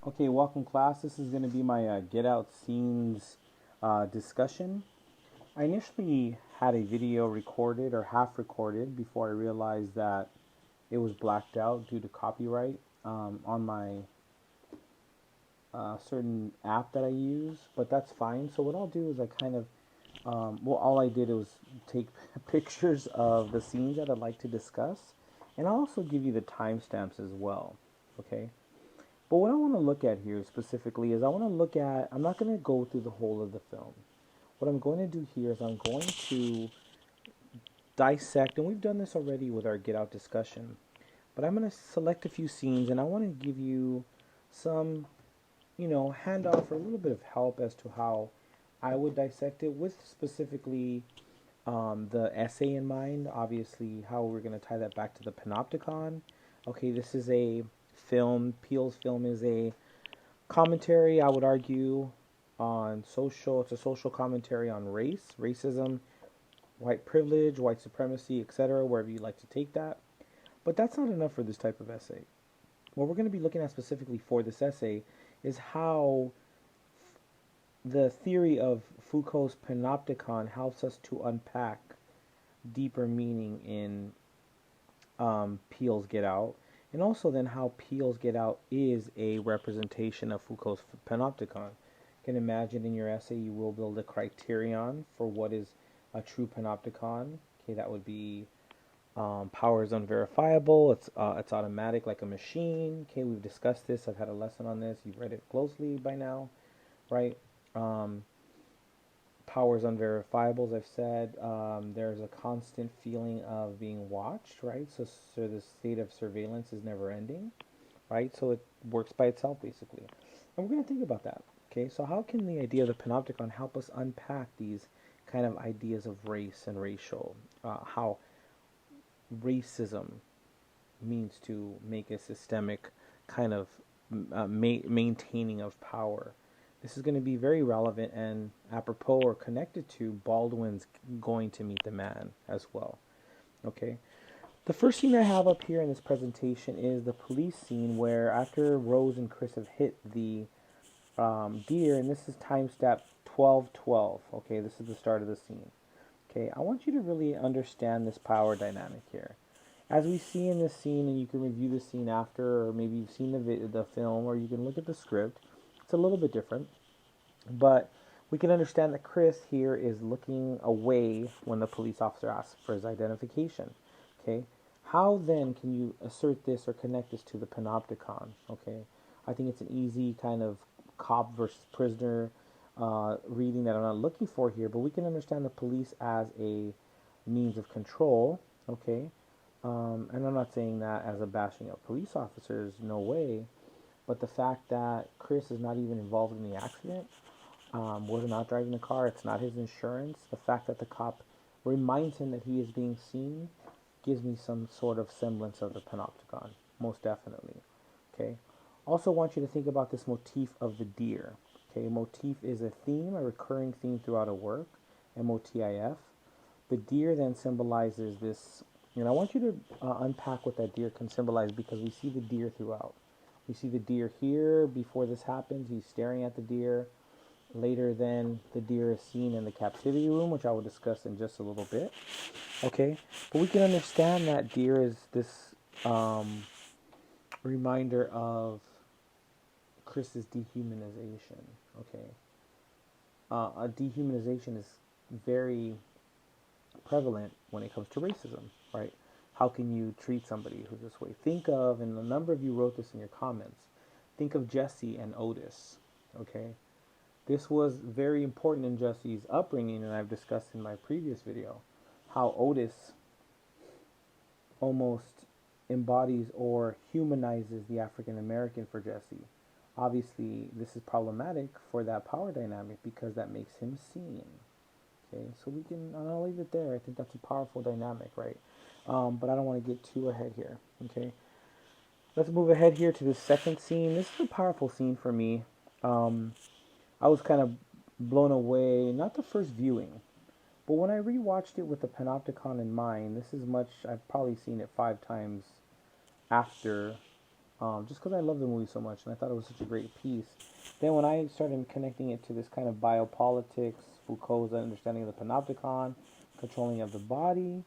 Okay, welcome class. This is going to be my Get Out Scenes discussion. I initially had a video recorded or half recorded before I realized that it was blacked out due to copyright on my certain app that I use, but that's fine. So what I'll do is I kind of, all I did was take pictures of the scenes that I'd like to discuss, and I'll also give you the timestamps as well. Okay. But what I want to look at here specifically is I want to look at, I'm not going to go through the whole of the film. What I'm going to do here is I'm going to dissect, and we've done this already with our Get Out discussion, but I'm going to select a few scenes and I want to give you some, handoff or a little bit of help as to how I would dissect it with specifically the essay in mind. Obviously, how we're going to tie that back to the panopticon. Okay, this is a film. Peele's film is a commentary, I would argue, on social. It's a social commentary on race, racism, white privilege, white supremacy, etc., wherever you like to take that. But that's not enough for this type of essay. What we're going to be looking at specifically for this essay is how the theory of Foucault's panopticon helps us to unpack deeper meaning in Peele's Get Out, and also then how Peele's Get Out is a representation of Foucault's panopticon. You can imagine in your essay you will build a criterion for what is a true panopticon. Okay, that would be power is unverifiable. It's automatic like a machine. Okay, we've discussed this. I've had a lesson on this. You've read it closely by now, right? Um, Power is unverifiable, as I've said. There's a constant feeling of being watched, right? So the state of surveillance is never ending, right? So it works by itself, basically. And we're going to think about that, okay? So how can the idea of the panopticon help us unpack these kind of ideas of race and racial, how racism means to make a systemic kind of maintaining of power. This is going to be very relevant and apropos or connected to Baldwin's Going to Meet the Man as well. Okay. The first scene I have up here in this presentation is the police scene where after Rose and Chris have hit the deer, and this is time step 12:12. Okay, this is the start of the scene. Okay, I want you to really understand this power dynamic here. As we see in this scene, and you can review the scene after, or maybe you've seen the film, or you can look at the script. It's a little bit different, but we can understand that Chris here is looking away when the police officer asks for his identification. Okay, how then can you assert this or connect this to the panopticon? Okay, I think it's an easy kind of cop versus prisoner reading that I'm not looking for here, but we can understand the police as a means of control. Okay, and I'm not saying that as a bashing of police officers, no way. But the fact that Chris is not even involved in the accident, was not driving the car, it's not his insurance. The fact that the cop reminds him that he is being seen gives me some sort of semblance of the panopticon, most definitely. Okay. Also want you to think about this motif of the deer. Okay, motif is a theme, a recurring theme throughout a work, MOTIF. The deer then symbolizes this, and I want you to unpack what that deer can symbolize because we see the deer throughout. We see the deer here before this happens. He's staring at the deer. Later, then the deer is seen in the captivity room, which I will discuss in just a little bit. Okay, but we can understand that deer is this reminder of Chris's dehumanization. Okay, a dehumanization is very prevalent when it comes to racism, right? How can you treat somebody who's this way? Think of, and a number of you wrote this in your comments, think of Jesse and Otis, okay? This was very important in Jesse's upbringing, and I've discussed in my previous video how Otis almost embodies or humanizes the African American for Jesse. Obviously, this is problematic for that power dynamic because that makes him seen. Okay, so we can, I'll leave it there. I think that's a powerful dynamic, right? But I don't want to get too ahead here. Okay, let's move ahead here to the second scene. This is a powerful scene for me. Um, I was kind of blown away, not the first viewing, but when I rewatched it with the Panopticon in mind, this is much, I've probably seen it 5 times after just because I love the movie so much and I thought it was such a great piece. Then when I started connecting it to this kind of biopolitics, Foucault's understanding of the panopticon, controlling of the body,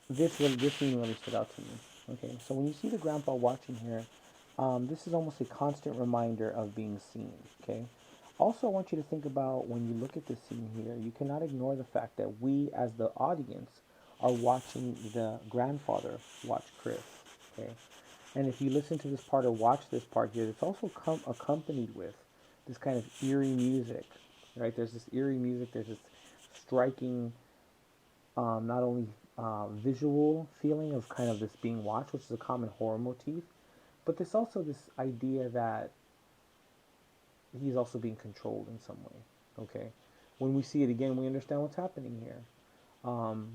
this scene really stood out to me. Okay, so when you see the grandpa watching here, this is almost a constant reminder of being seen. Okay. Also, I want you to think about when you look at this scene here, you cannot ignore the fact that we, as the audience, are watching the grandfather watch Chris. Okay. And if you listen to this part or watch this part here, it's also accompanied with this kind of eerie music, right? There's this eerie music. There's this striking, not only visual feeling of kind of this being watched, which is a common horror motif, but there's also this idea that he's also being controlled in some way. Okay, when we see it again, we understand what's happening here.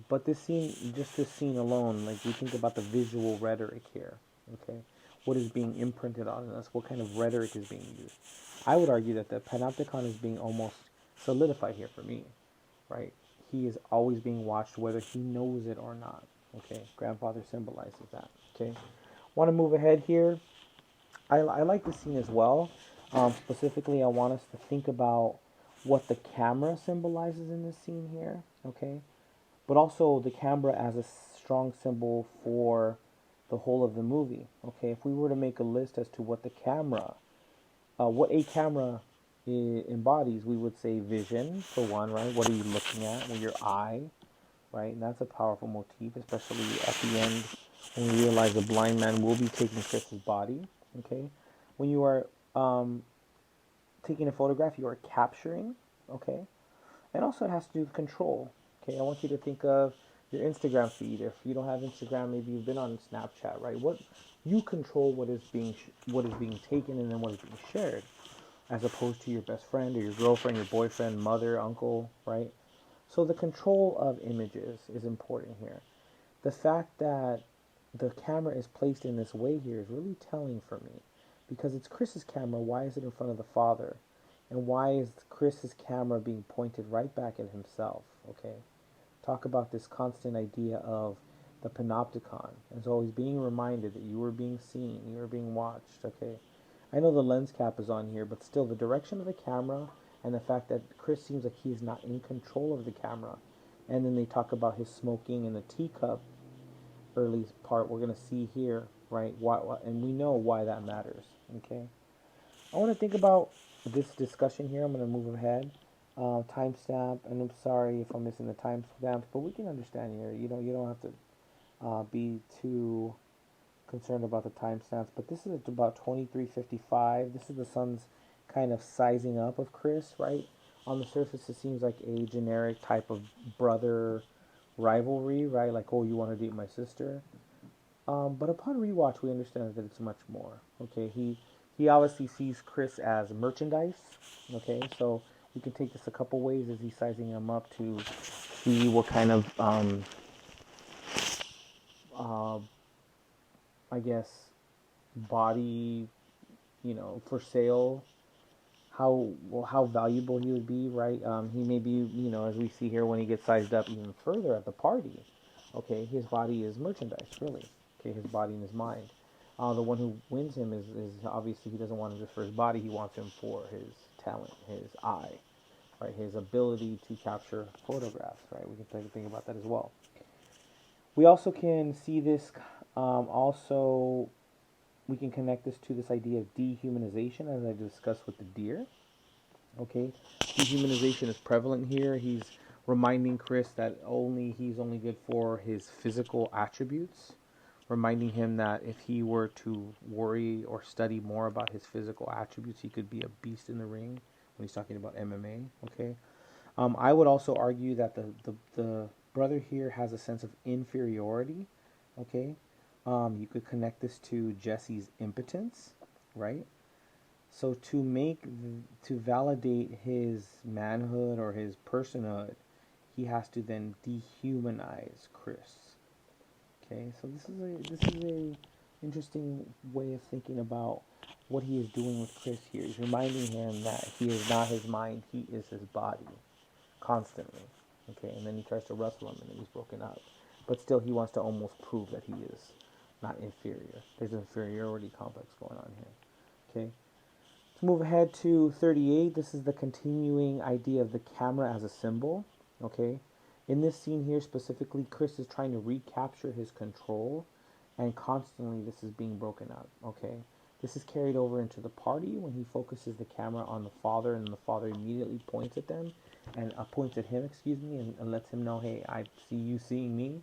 But this scene, just this scene alone, like we think about the visual rhetoric here. Okay, what is being imprinted on us? What kind of rhetoric is being used? I would argue that the panopticon is being almost solidified here for me, right? He is always being watched whether he knows it or not. Okay, grandfather symbolizes that. Okay, want to move ahead here. I like the scene as well. Specifically, I want us to think about what the camera symbolizes in this scene here. Okay, but also the camera as a strong symbol for the whole of the movie. Okay, if we were to make a list as to what the camera, what a camera embodies, we would say vision for one, right? What are you looking at with your eye, right? And that's a powerful motif, especially at the end when we realize the blind man will be taking Chris's body. Okay, when you are taking a photograph, you are capturing. Okay, and also it has to do with control. Okay, I want you to think of your Instagram feed. If you don't have Instagram, maybe you've been on Snapchat, right? What you control what is being taken and then what is being shared, as opposed to your best friend or your girlfriend, your boyfriend, mother, uncle, right? So the control of images is important here. The fact that the camera is placed in this way here is really telling for me, because it's Chris's camera. Why is it in front of the father? And why is Chris's camera being pointed right back at himself? Okay. Talk about this constant idea of the panopticon. As always being reminded that you are being seen, you are being watched. Okay. I know the lens cap is on here, but still the direction of the camera and the fact that Chris seems like he is not in control of the camera. And then they talk about his smoking and the teacup early part we're going to see here, right? Why, and we know why that matters. Okay. I want to think about this discussion here. I'm going to move ahead. Timestamp, and I'm sorry if I'm missing the timestamps, but we can understand here. You don't have to be too concerned about the timestamps. But this is at about 23:55. This is the sun's kind of sizing up of Chris, right? On the surface, it seems like a generic type of brother rivalry, right? Like, oh, you want to date my sister. But upon rewatch, we understand that it's much more. Okay, he obviously sees Chris as merchandise. Okay, so we can take this a couple ways as he's sizing him up to see what kind of, uh, I guess, body, for sale. How valuable he would be, right? He may be, as we see here when he gets sized up even further at the party. Okay, his body is merchandise, really. Okay, his body and his mind. The one who wins him is obviously he doesn't want him just for his body. He wants him for his talent, his eye, right? His ability to capture photographs, right? We can think about that as well. We also can see this. Also, we can connect this to this idea of dehumanization, as I discussed with the deer. Okay, dehumanization is prevalent here. He's reminding Chris that he's only good for his physical attributes, reminding him that if he were to worry or study more about his physical attributes, he could be a beast in the ring when he's talking about MMA. Okay, I would also argue that the brother here has a sense of inferiority. Okay, you could connect this to Jesse's impotence, right? So to validate his manhood or his personhood, he has to then dehumanize Chris. Okay, so this is a interesting way of thinking about what he is doing with Chris here. He's reminding him that he is not his mind, he is his body, constantly. Okay, and then he tries to wrestle him and he's broken up. But still he wants to almost prove that he is not inferior. There's an inferiority complex going on here. Okay. Let's move ahead to 38. This is the continuing idea of the camera as a symbol. Okay. In this scene here specifically, Chris is trying to recapture his control, and constantly this is being broken up. Okay. This is carried over into the party when he focuses the camera on the father, and the father immediately points at them and points at him, excuse me, and lets him know, hey, I see you seeing me,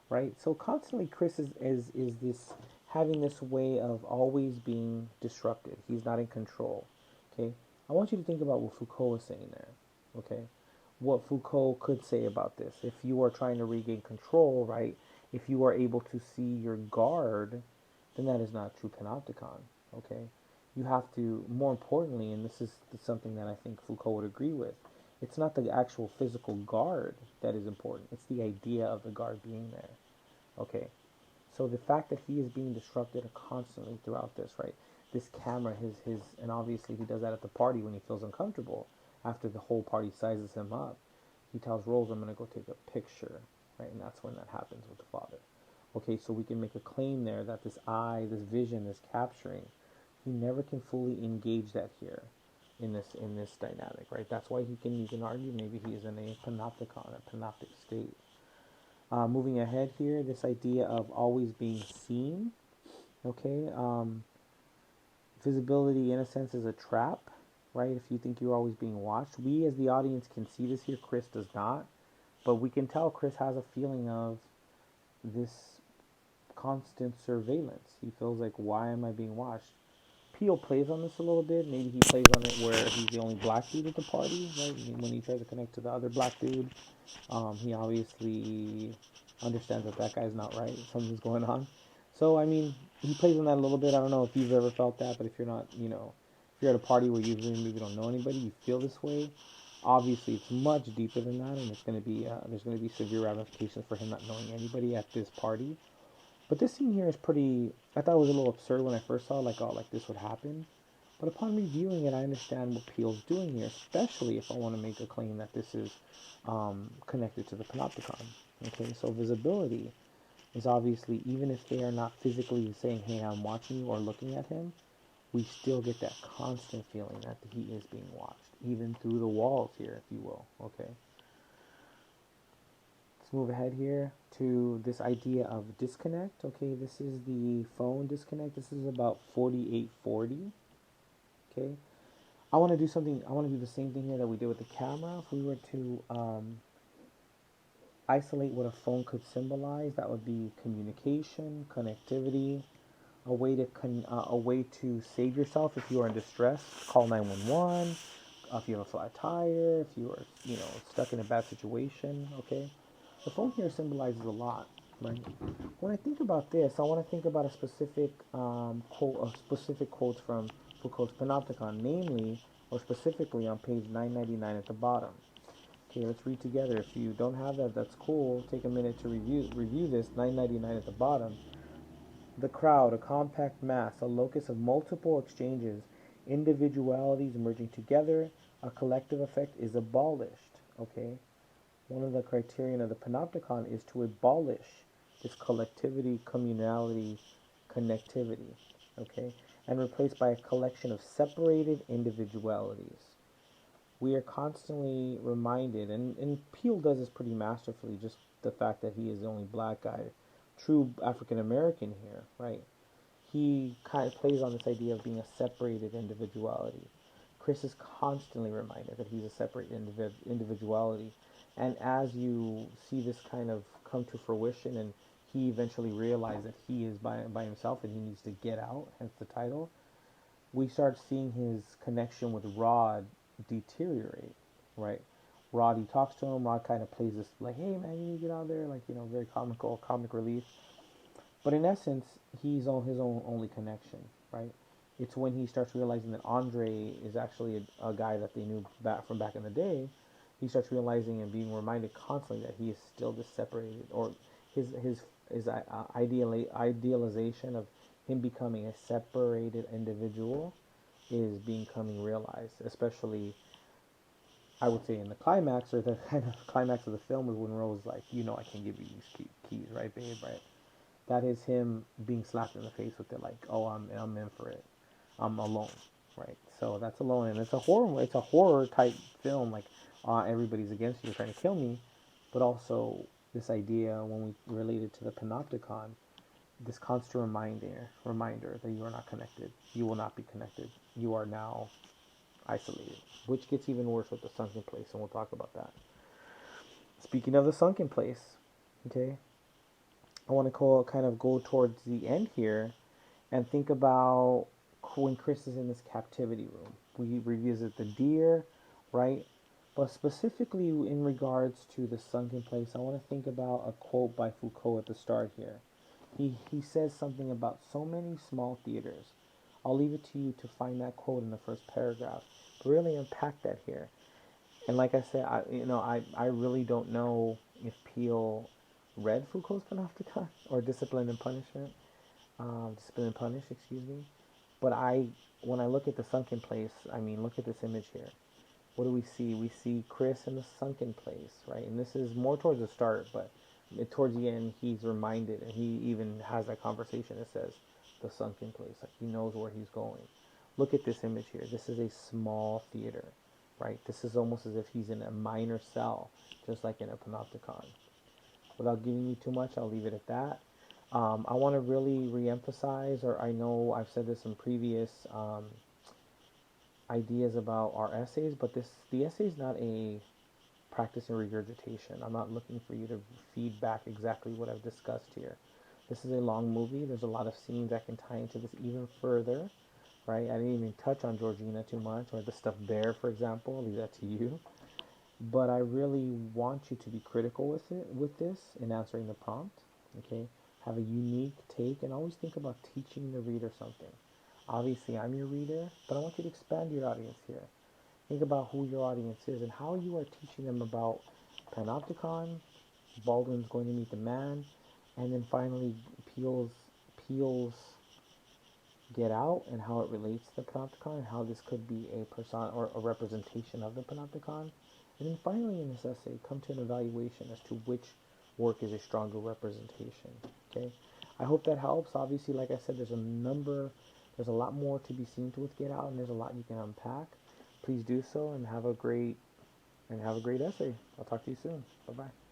right? So constantly, Chris is this having this way of always being disrupted. He's not in control. Okay, I want you to think about what Foucault was saying there. Okay, what Foucault could say about this. If you are trying to regain control, right? If you are able to see your guard, then that is not true panopticon. Okay, you have to, more importantly, and this is something that I think Foucault would agree with, it's not the actual physical guard that is important. It's the idea of the guard being there. Okay, so the fact that he is being disrupted constantly throughout this, right? This camera, and obviously he does that at the party when he feels uncomfortable. After the whole party sizes him up, he tells Rose, "I'm gonna go take a picture," right? And that's when that happens with the father. Okay, so we can make a claim there that this eye, this vision, is capturing. He never can fully engage that here in this dynamic, right? That's why you can argue maybe he is in a panopticon, a panoptic state. Moving ahead here, this idea of always being seen. Okay, visibility in a sense is a trap, right? If you think you're always being watched, we as the audience can see this here. Chris does not, but we can tell Chris has a feeling of this constant surveillance. He feels like, why am I being watched? Peele plays on this a little bit. Maybe he plays on it where he's the only black dude at the party, right? When he tries to connect to the other black dude, he obviously understands that that guy's not right. Something's going on. So, I mean, he plays on that a little bit. I don't know if you've ever felt that, but if you're not, if you're at a party where you really maybe don't know anybody, you feel this way. Obviously, it's much deeper than that, and it's going to be there's going to be severe ramifications for him not knowing anybody at this party. But this scene here is pretty. I thought it was a little absurd when I first saw it, like, oh, like this would happen. But upon reviewing it, I understand what Peele's doing here, especially if I want to make a claim that this is connected to the panopticon. Okay, so visibility is obviously, even if they are not physically saying, hey, I'm watching you or looking at him, we still get that constant feeling that he is being watched, even through the walls here, if you will. Okay. Let's move ahead here to this idea of disconnect. Okay, this is the phone disconnect. This is about 4840. Okay, I want to do something. I want to do the same thing here that we did with the camera. If we were to isolate what a phone could symbolize, that would be communication, connectivity, a way to save yourself if you are in distress. Call 911. If you have a flat tire, if you are stuck in a bad situation. Okay, the phone here symbolizes a lot. Right. When I think about this, I want to think about a specific quotes from Foucault's Panopticon, namely, or specifically on page 999 at the bottom. Okay, let's read together. If you don't have that, that's cool. Take a minute to review this. 999 at the bottom. The crowd, a compact mass, a locus of multiple exchanges, individualities merging together, a collective effect is abolished. Okay, one of the criterion of the panopticon is to abolish this collectivity, communality, connectivity, okay, and replaced by a collection of separated individualities. We are constantly reminded, and Peele does this pretty masterfully, just the fact that he is the only black guy, true African American here, right? He kind of plays on this idea of being a separated individuality. Chris is constantly reminded that he's a separate individuality. And as you see this kind of come to fruition, and he eventually realizes that he is by himself and he needs to get out, hence the title, we start seeing his connection with Rod deteriorate, right? Rod, he talks to him. Rod kind of plays this, like, hey, man, you need to get out there, like, very comic relief. But in essence, he's on his own only connection, right? It's when he starts realizing that Andre is actually a guy that they knew back in the day. He starts realizing and being reminded constantly that he is still this separated, or his idealization of him becoming a separated individual is becoming realized. Especially, I would say, in the climax, or the kind of climax of the film is when Rose is like, I can give you these keys, right, babe, right? that is him being slapped in the face with it, like, oh, I'm in for it. I'm alone, right? So that's alone, and it's a horror type film, like everybody's against you, trying to kill me, but also this idea when we relate it to the Panopticon, this constant reminder that you are not connected. You will not be connected. You are now isolated, which gets even worse with the sunken place, and we'll talk about that. Speaking of the sunken place, okay, I want to kind of go towards the end here and think about when Chris is in this captivity room. We revisit the deer, right? But specifically in regards to the sunken place, I want to think about a quote by Foucault at the start here. He says something about so many small theaters. I'll leave it to you to find that quote in the first paragraph, but really unpack that here. And like I said, I really don't know if Peele read Foucault's Panopticon or Discipline and Punishment, Discipline and Punish, excuse me. But when I look at the sunken place, I mean, look at this image here. What do we see? We see Chris in the sunken place, right? And this is more towards the start, but towards the end, he's reminded, and he even has that conversation that says the sunken place. Like he knows where he's going. Look at this image here. This is a small theater, right? This is almost as if he's in a minor cell, just like in a panopticon. Without giving you too much, I'll leave it at that. I want to really reemphasize, or I know I've said this in previous ideas about our essays, but the essay is not a practice and regurgitation. I'm not looking for you to feed back exactly what I've discussed here. This is a long movie. There's a lot of scenes that can tie into this even further, right? I didn't even touch on Georgina too much, or the stuffed bear, for example. I'll leave that to you. But I really want you to be critical with this in answering the prompt. Okay, have a unique take, and always think about teaching the reader something. Obviously, I'm your reader, but I want you to expand your audience here. Think about who your audience is and how you are teaching them about Panopticon, Baldwin's going to meet the man, and then finally Peele's Get Out and how it relates to the Panopticon and how this could be a person or a representation of the Panopticon. And then finally in this essay, come to an evaluation as to which work is a stronger representation. Okay, I hope that helps. Obviously, like I said, there's a lot more to be seen with Get Out, and there's a lot you can unpack. Please do so, and have a great essay. I'll talk to you soon. Bye bye.